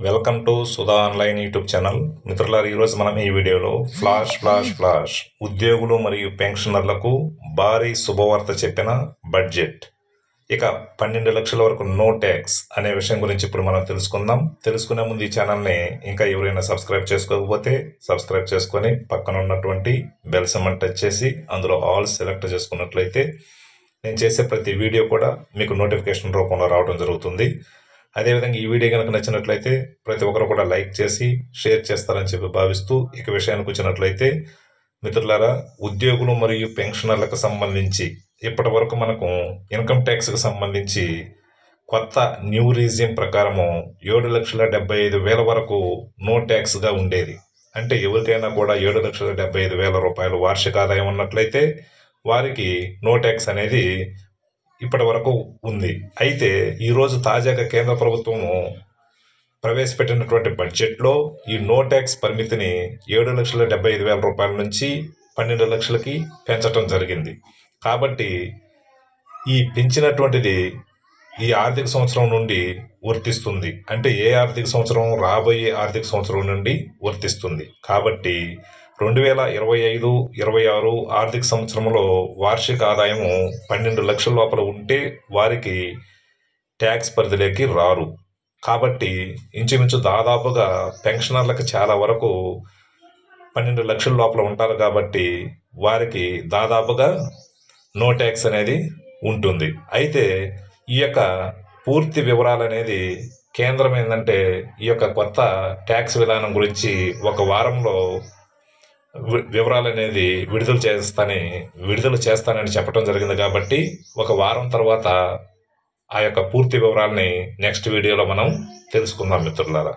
Welcome to Sudha online YouTube channel. మిత్రులారా, ఈరోజు మనం ఈ వీడియోలో ఫ్లాష్ ఉద్యోగులు మరియు పెన్షనర్లకు భారీ శుభవార్త చెప్పిన బడ్జెట్, ఇక 12 లక్షల వరకు నో ట్యాక్స్ అనే విషయం గురించి ఇప్పుడు మనం తెలుసుకుందాం. తెలుసుకునే ముందు ఈ ఛానల్ని ఇంకా ఎవరైనా సబ్స్క్రైబ్ చేసుకోకపోతే సబ్స్క్రైబ్ చేసుకొని పక్కన ఉన్నటువంటి బెల్ సింబల్ టచ్ చేసి అందులో ఆల్ సెలెక్ట్ చేసుకున్నట్లయితే నేను చేసే ప్రతి వీడియో కూడా మీకు నోటిఫికేషన్ రూపంలో రావడం జరుగుతుంది. అదేవిధంగా ఈ వీడియో కనుక నచ్చినట్లయితే ప్రతి ఒక్కరు కూడా లైక్ చేసి షేర్ చేస్తారని చెప్పి భావిస్తూ ఇక విషయానికి వచ్చినట్లయితే, మిత్రులారా, ఉద్యోగులు మరియు పెన్షనర్లకు సంబంధించి ఇప్పటి వరకు మనకు ఇన్కమ్ ట్యాక్స్కి సంబంధించి కొత్త న్యూ రీజియం ప్రకారము 7,75,000 వరకు నో ట్యాక్స్గా ఉండేది. అంటే ఎవరికైనా కూడా 7,75,000 రూపాయలు వార్షిక ఆదాయం ఉన్నట్లయితే వారికి నో ట్యాక్స్ అనేది ఇప్పటి వరకు ఉంది. అయితే ఈరోజు తాజాగా కేంద్ర ప్రభుత్వము ప్రవేశపెట్టినటువంటి బడ్జెట్లో ఈ నో ట్యాక్స్ పరిమితిని 7,75,000 రూపాయల నుంచి 12 లక్షలకి పెంచడం జరిగింది. కాబట్టి ఈ పెంచినటువంటిది ఈ ఆర్థిక సంవత్సరం నుండి వర్తిస్తుంది. అంటే ఏ ఆర్థిక సంవత్సరం? రాబోయే ఆర్థిక సంవత్సరం నుండి వర్తిస్తుంది. కాబట్టి 2025-26 ఆర్థిక సంవత్సరంలో వార్షిక ఆదాయము 12 లక్షల లోపల ఉంటే వారికి ట్యాక్స్ పరిధిలోకి రారు. కాబట్టి ఇంచుమించు దాదాపుగా పెన్షనర్లకు చాలా వరకు 12 లక్షల లోపల ఉంటారు. కాబట్టి వారికి దాదాపుగా నో ట్యాక్స్ అనేది ఉంటుంది. అయితే ఈ యొక్క పూర్తి వివరాలు అనేది కేంద్రం ఏంటంటే ఈ యొక్క కొత్త ట్యాక్స్ విధానం గురించి ఒక వారంలో వివరాలు అనేది విడుదల చేస్తానని చెప్పడం జరిగింది. కాబట్టి ఒక వారం తర్వాత ఆ యొక్క పూర్తి వివరాలని నెక్స్ట్ వీడియోలో మనం తెలుసుకుందాం మిత్రులారా.